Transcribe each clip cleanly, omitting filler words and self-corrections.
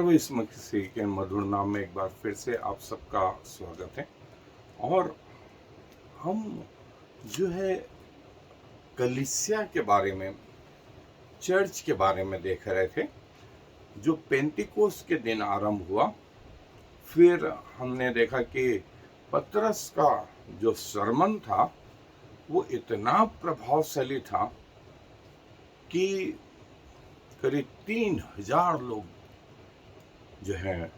प्रभु यीशु मसीह के मधुर नाम में एक बार फिर से आप सबका स्वागत है। और हम जो है कलीसिया के बारे में, चर्च के बारे में देख रहे थे, जो पेंटिकोस्ट के दिन आरंभ हुआ। फिर हमने देखा कि पतरस का जो सरमन था वो इतना प्रभावशाली था कि करीब 3000 लोग जो है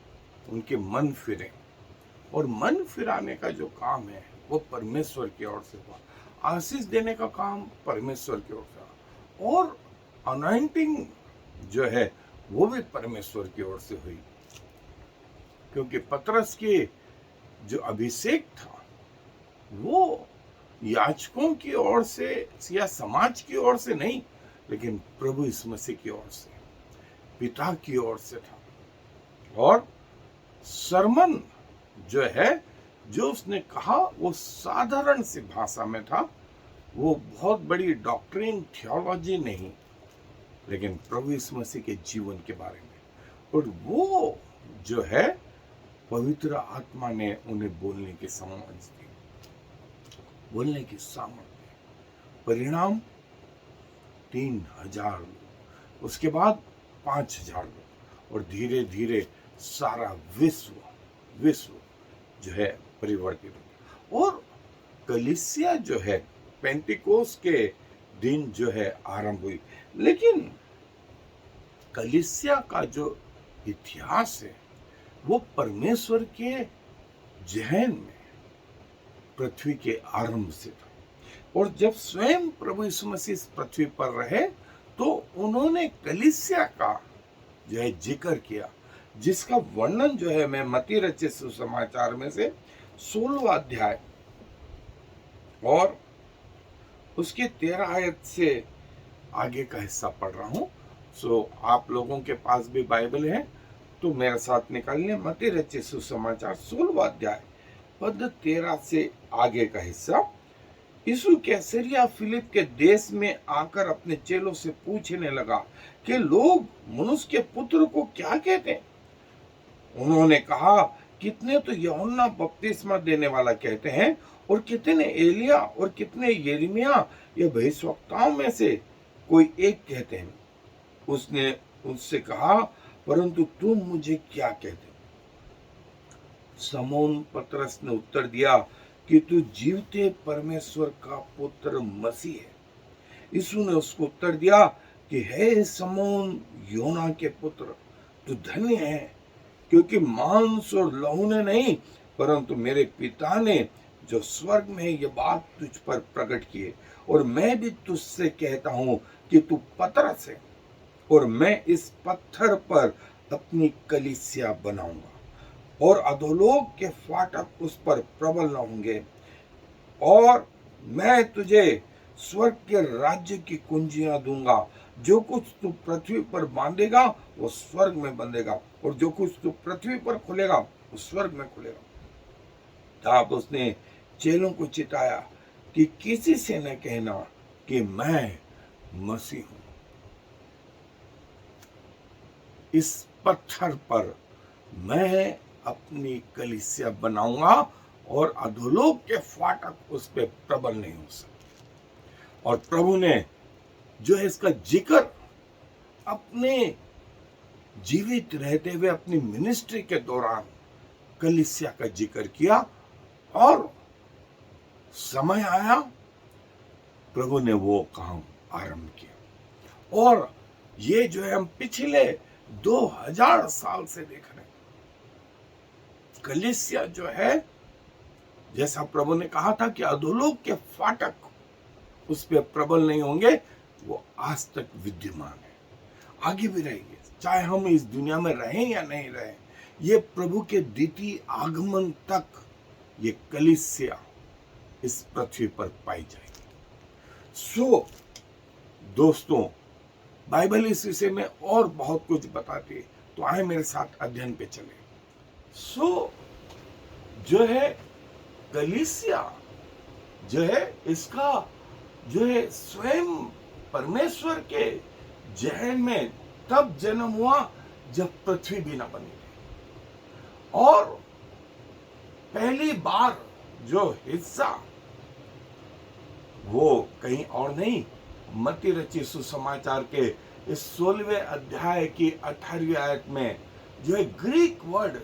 उनके मन फिरे। और मन फिराने का जो काम है वो परमेश्वर की ओर से हुआ। आशीष देने का काम परमेश्वर की ओर से हुआ। और अनॉइंटिंग जो है वो भी परमेश्वर की ओर से हुई, क्योंकि पतरस के जो अभिषेक था वो याजकों की ओर से या समाज की ओर से नहीं, लेकिन प्रभु यीशु मसीह की ओर से, पिता की ओर से था। और सरमन जो है, जो उसने कहा वो साधारण सी भाषा में था, वो बहुत बड़ी डॉक्ट्रिन थियोलॉजी नहीं, लेकिन प्रभु यीशु मसीह के जीवन के बारे में। और वो जो है पवित्र आत्मा ने उन्हें बोलने की समझ दी, बोलने की सामर्थ्य। परिणाम 3000 लोग, उसके बाद 5000 लोग, और धीरे धीरे सारा विश्व जो है परिवर्तित हो। और कलीसिया जो है पेंटिकोस्ट के दिन जो है आरंभ हुई। लेकिन कलीसिया का जो इतिहास है वो परमेश्वर के जहन में पृथ्वी के आरंभ से था। और जब स्वयं प्रभु यीशु मसीह इस पृथ्वी पर रहे तो उन्होंने कलीसिया का जो है जिक्र किया, जिसका वर्णन जो है मैं मत्ती रचित सुसमाचार में से 16वां अध्याय और उसके 13 आयत से आगे का हिस्सा पढ़ रहा हूं। सो आप लोगों के पास भी बाइबल है तो मेरे साथ निकाल लें। मत्ती रचित सुसमाचार 16वां अध्याय पद 13 से आगे का हिस्सा। यीशु कैसरिया फिलिप के देश में आकर अपने चेलों से पूछने लगा कि लोग मनुष्य के पुत्र को क्या कहते हैं? उन्होंने कहा, कितने तो यूहन्ना बपतिस्मा देने वाला कहते हैं, और कितने एलिया, और कितने यिर्मयाह या भविष्यवक्ताओं में से कोई एक कहते हैं। उसने उससे कहा, परंतु तुम मुझे क्या कहते हो? शमौन पतरस ने उत्तर दिया कि तू जीवते परमेश्वर का पुत्र मसीह है। यीशु ने उसको उत्तर दिया कि हे शमौन योना के पुत्र, तू धन्य है, क्योंकि मांस और लहू ने नहीं, परंतु मेरे पिता ने जो स्वर्ग में ये बात तुझ पर प्रकट की है। और मैं भी तुझसे कहता हूं कि तू पतरस है, और मैं इस पत्थर पर अपनी कलीसिया बनाऊंगा, और अधोलोक के फाटक उस पर प्रबल न होंगे। और मैं तुझे स्वर्ग के राज्य की कुंजियां दूंगा। जो कुछ तू पृथ्वी पर बांधेगा वो स्वर्ग में बंधेगा, और जो कुछ तू पृथ्वी पर खुलेगा वो स्वर्ग में खुलेगा। तब उसने चेलों को चिताया कि किसी से न कहना कि मैं मसीह हूं। इस पत्थर पर मैं अपनी कलीसिया बनाऊंगा, और अधोलोक के फाटक उस पर प्रबल नहीं हो सकते। और प्रभु ने जो है इसका जिक्र अपने जीवित रहते हुए अपनी मिनिस्ट्री के दौरान कलीसिया का जिक्र किया। और समय आया, प्रभु ने वो काम आरंभ किया। और ये जो है हम पिछले 2000 साल से देख रहे हैं। कलीसिया जो है, जैसा प्रभु ने कहा था कि अधोलोक के फाटक उस पर प्रबल नहीं होंगे, वो आज तक विद्यमान है, आगे भी रहेंगे, चाहे हम इस दुनिया में रहें या नहीं रहें। ये प्रभु के द्वितीय आगमन तक ये कलीसिया इस पृथ्वी पर पाई जाएगी। सो दोस्तों, बाइबल इस विषय में और बहुत कुछ बताती है, तो आए मेरे साथ अध्ययन पे चले। सो जो है कलीसिया जो है, इसका जो है स्वयं परमेश्वर के जहन में तब जन्म हुआ जब पृथ्वी भी न बनी थी। और पहली बार जो हिस्सा वो कहीं और नहीं, मत्ती रचित सुसमाचार के इस 16वें अध्याय की 18वीं आयत में जो है ग्रीक वर्ड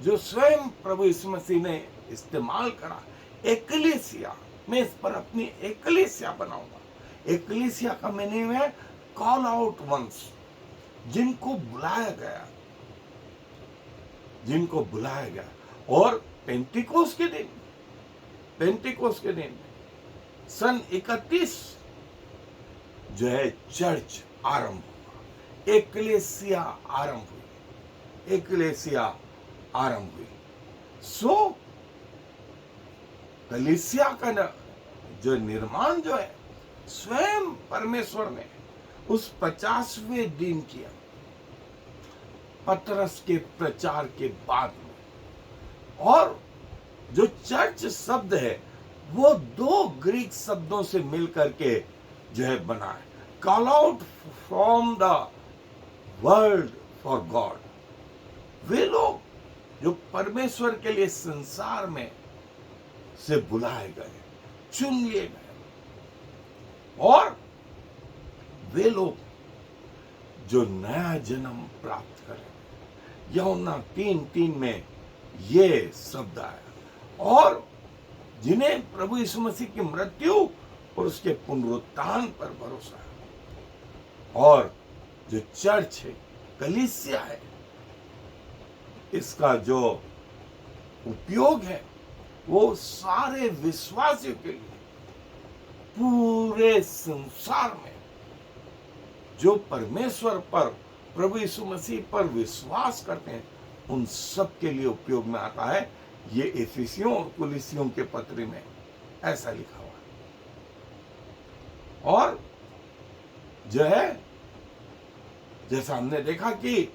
जो स्वयं प्रभु यीशु मसीह ने इस्तेमाल करा, एकलेसिया, मैं इस पर अपनी एकलेसिया बनाऊंगा। एकलेसिया का मीनिंग है कॉल आउट वंस, जिनको बुलाया गया, जिनको बुलाया गया। और पेंटिकोस के दिन सन 31 जो है चर्च आरंभ हुआ, एकलेसिया आरंभ हुई। सो कलीसिया का जो निर्माण जो है स्वयं परमेश्वर ने उस 50वें दिन किया, पतरस के प्रचार के बाद में। और जो चर्च शब्द है वो 2 ग्रीक शब्दों से मिलकर के जो है बना है, call out from the world for God. वे लोग जो परमेश्वर के लिए संसार में से बुलाए गए, चुन लिए गए, और वे लोग जो नया जन्म प्राप्त करें। यूहन्ना 3:3 में ये शब्द आया। और जिन्हें प्रभु यीशु मसीह की मृत्यु और उसके पुनरुत्थान पर भरोसा है। और जो चर्च है, कलीसिया है, इसका जो उपयोग है वो सारे विश्वासियों के लिए, पूरे संसार में जो परमेश्वर पर, प्रभु यीशु मसीह पर विश्वास करते हैं, उन सब के लिए उपयोग में आता है। ये इफिसियों और कुलिसियों के पत्र में ऐसा लिखा हुआ है। और जो है, जैसा हमने देखा कि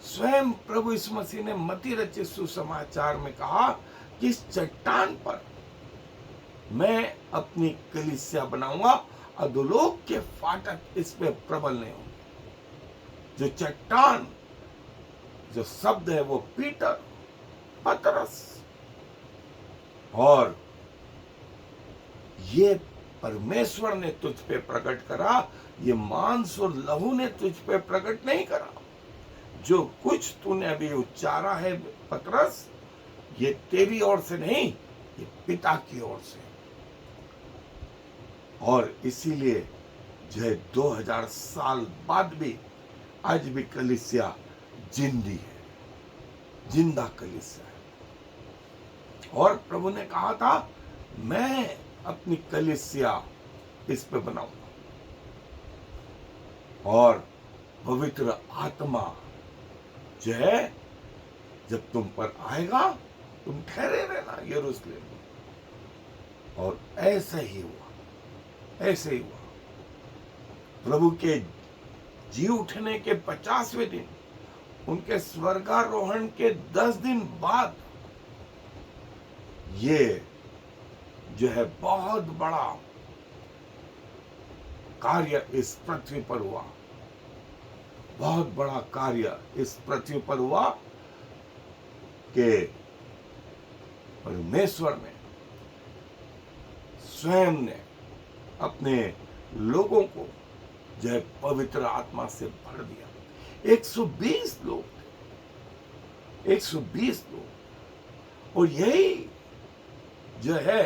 स्वयं प्रभु यीशु मसीह ने मत्ती रचित सुसमाचार में कहा कि इस चट्टान पर मैं अपनी कलीसिया बनाऊंगा, अधोलोक के फाटक इस पे प्रबल नहीं होंगे। जो चट्टान, जो शब्द है वो पीटर, पतरस, और ये परमेश्वर ने तुझ पे प्रकट करा, ये मांस और लहू ने तुझ पे प्रकट नहीं करा। जो कुछ तूने अभी उच्चारा है पतरस, ये तेरी ओर से नहीं, ये पिता की ओर से। और इसीलिए जो है 2000 साल बाद भी आज भी कलीसिया जिंदी है, जिंदा कलीसिया है। और प्रभु ने कहा था मैं अपनी कलीसिया इस पे बनाऊंगा, और पवित्र आत्मा जो है जब तुम पर आएगा, तुम ठहरे रहना यरूशलेम में। और ऐसा ही हुआ, ऐसे ही हुआ। प्रभु के जी उठने के 50वें दिन, उनके स्वर्गारोहण के 10 दिन बाद ये जो है बहुत बड़ा कार्य इस पृथ्वी पर हुआ, बहुत बड़ा कार्य इस पृथ्वी पर हुआ कि परमेश्वर ने स्वयं ने अपने लोगों को जो है पवित्र आत्मा से भर दिया। 120 लोग, 120 लोग, और यही जो है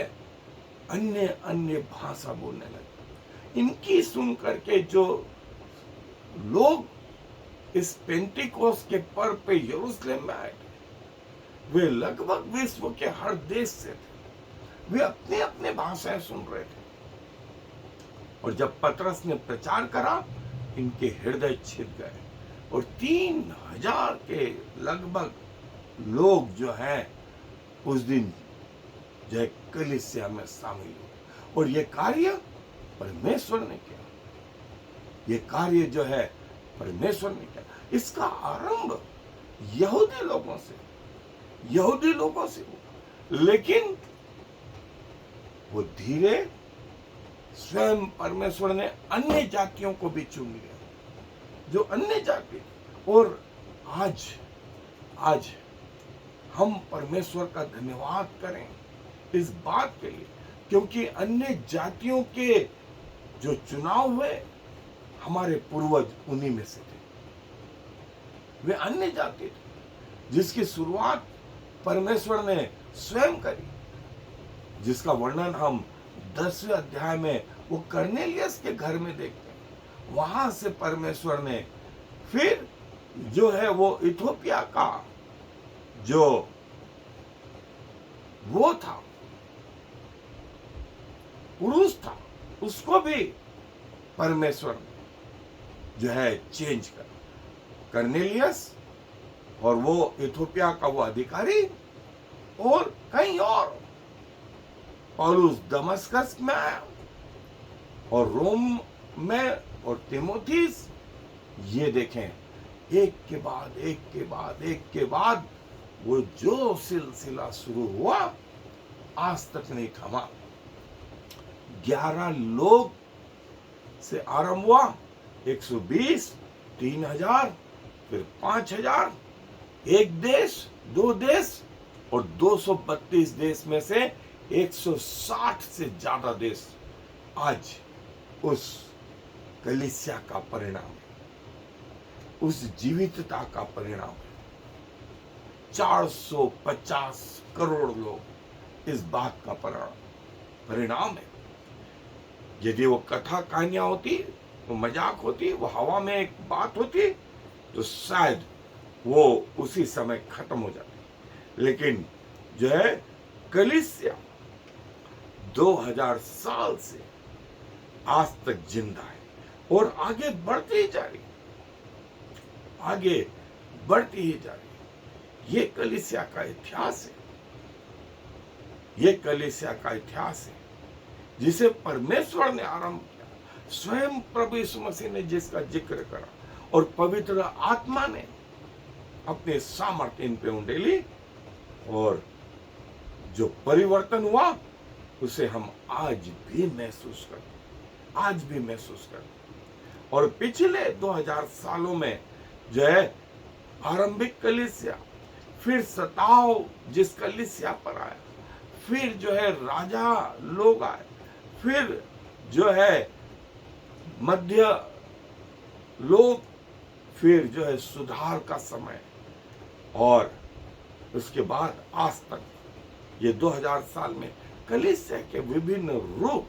अन्य अन्य भाषा बोलने लगे। इनकी सुन करके जो लोग इस पेंटिकोस के पर्व पे यरूशलेम में आए थे, वे लगभग विश्व के हर देश से थे। वे अपने अपने भाषाएं सुन रहे थे। और जब पतरस ने प्रचार करा, इनके हृदय छिद गए, और 3000 के लगभग लोग जो हैं उस दिन जो है कलीसिया में शामिल हुए। और ये कार्य परमेश्वर ने किया, ये कार्य जो है परमेश्वर ने किया। इसका आरंभ यहूदी लोगों से हुआ, लेकिन वो धीरे स्वयं परमेश्वर ने अन्य जातियों को भी चुन लिया, जो अन्य जाति। और आज आज हम परमेश्वर का धन्यवाद करें इस बात के लिए, क्योंकि अन्य जातियों के जो चुनाव हुए, हमारे पूर्वज उन्हीं में से थे। वे अन्य जाति थे जिसकी शुरुआत परमेश्वर ने स्वयं करी, जिसका वर्णन हम 10वें अध्याय में वो कर्नेलियस के घर में देखते हैं। वहां से परमेश्वर ने फिर जो है वो इथोपिया का जो वो था, पुरुष था, उसको भी परमेश्वर ने जो है चेंज कर कर्नेलियस, और वो इथोपिया का वो अधिकारी, और कहीं और पौलुस दमस्कस में आया, और रोम में, और तिमोथीस। ये देखें, एक के बाद एक के बाद एक के बाद वो जो सिलसिला शुरू हुआ आज तक नहीं थमा। 11 लोग से आरंभ हुआ, 120, 3000, फिर 5000, एक देश, 2 देश, और 232 देश में से 160 से ज्यादा देश आज उस कलीसिया का परिणाम है, उस जीवितता का परिणाम है। 450 करोड़ लोग इस बात का परिणाम है। यदि वो कथा कहानियां होती, वो मजाक होती, वो हवा में एक बात होती, तो शायद वो उसी समय खत्म हो जाती। लेकिन जो है कलीसिया 2000 साल से आज तक जिंदा है और आगे बढ़ती ही जा रही, आगे बढ़ती ही जा रही। ये कलीसिया का इतिहास है, ये कलीसिया का इतिहास है जिसे परमेश्वर ने आरंभ किया। स्वयं प्रभु यीशु मसीह ने जिसका जिक्र करा, और पवित्र आत्मा ने अपने सामर्थ्य इन पे उंडेली, और जो परिवर्तन हुआ उसे हम आज भी महसूस करते, आज भी महसूस करते। और पिछले 2000 सालों में जो है आरंभिक कलीसिया, फिर सताव जिस कलीसिया पर आया, फिर जो है राजा लोग आए, फिर जो है मध्य लोग, फिर जो है सुधार का समय, और उसके बाद आज तक ये 2000 साल में कलीसिया के विभिन्न रूप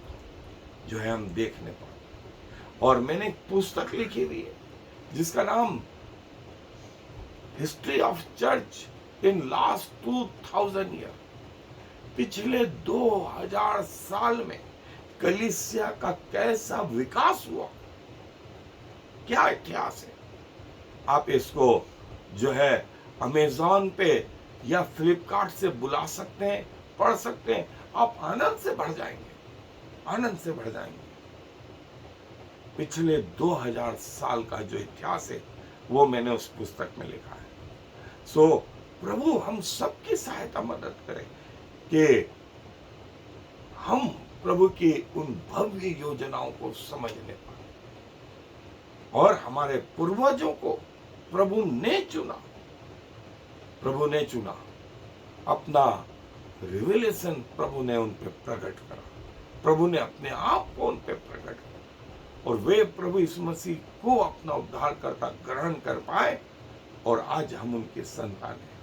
जो है हम देखने पाते। और मैंने एक पुस्तक लिखी हुई है जिसका नाम history of church in last 2000 year, पिछले 2000 साल में कलीसिया का कैसा विकास हुआ, क्या इतिहास है। आप इसको जो है अमेज़न पे या फ्लिपकार्ट से बुला सकते हैं, पढ़ सकते हैं, आप आनंद से भर जाएंगे, आनंद से भर जाएंगे। पिछले 2000 साल का जो इतिहास है वो मैंने उस पुस्तक में लिखा है। सो प्रभु हम सबकी सहायता मदद करें कि हम प्रभु की उन भव्य योजनाओं को समझने पाए, और हमारे पूर्वजों को प्रभु ने चुना, प्रभु ने चुना, अपना रिविलेशन प्रभु ने उन पे प्रकट करा, प्रभु ने अपने आप को उन पे प्रकट करा, और वे प्रभु यीशु मसीह को अपना उद्धारकर्ता ग्रहण कर पाए, और आज हम उनके संतान हैं।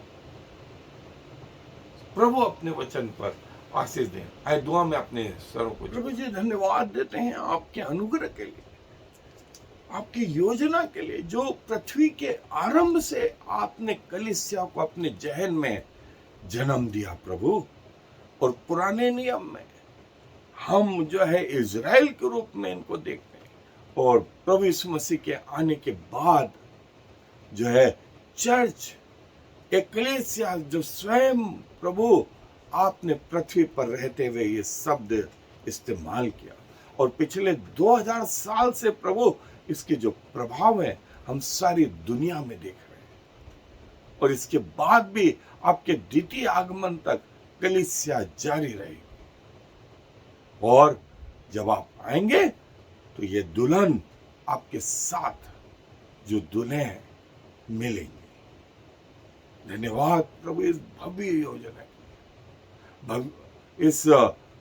प्रभु अपने वचन पर आशीष दें। आए दुआ में अपने सरों को। प्रभु जी धन्यवाद देते हैं आपके अनुग्रह के लिए, आपकी योजना के लिए, जो पृथ्वी के आरंभ से आपने कलीसिया को अपने जहन में जन्म दिया प्रभु। और पुराने नियम में हम जो है इज़राइल के रूप में इनको देखते हैं, और प्रभु यीशु मसीह के आने के बाद जो है चर्च, कलीसिया, जो स्वयं प्रभु आपने पृथ्वी पर रहते हुए ये शब्द इस्तेमाल किया, और पिछले 2000 साल से प्रभु इसके जो प्रभाव है हम सारी दुनिया में देख रहे हैं, और इसके बाद भी आपके द्वितीय आगमन तक कलीसिया जारी रहेगी। और जब आप आएंगे तो ये दुल्हन आपके साथ जो दुल्हे हैं मिलेंगे। धन्यवाद प्रभु इस भव्य योजना, इस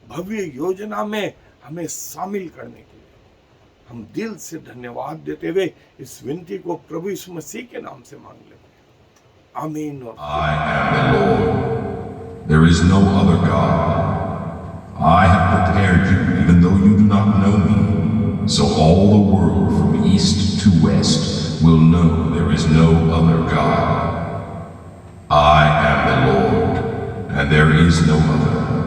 भव्य योजना में हमें शामिल करने के लिए हम दिल से धन्यवाद देते हुए इस विनती को प्रभु यीशु मसीह के नाम से मांग लेते हैं। आमीन। I am the Lord. There is no other God. I have prepared you even though you do not know me. So all the world from east to west will know there is no other God. I am the Lord, and there is no other.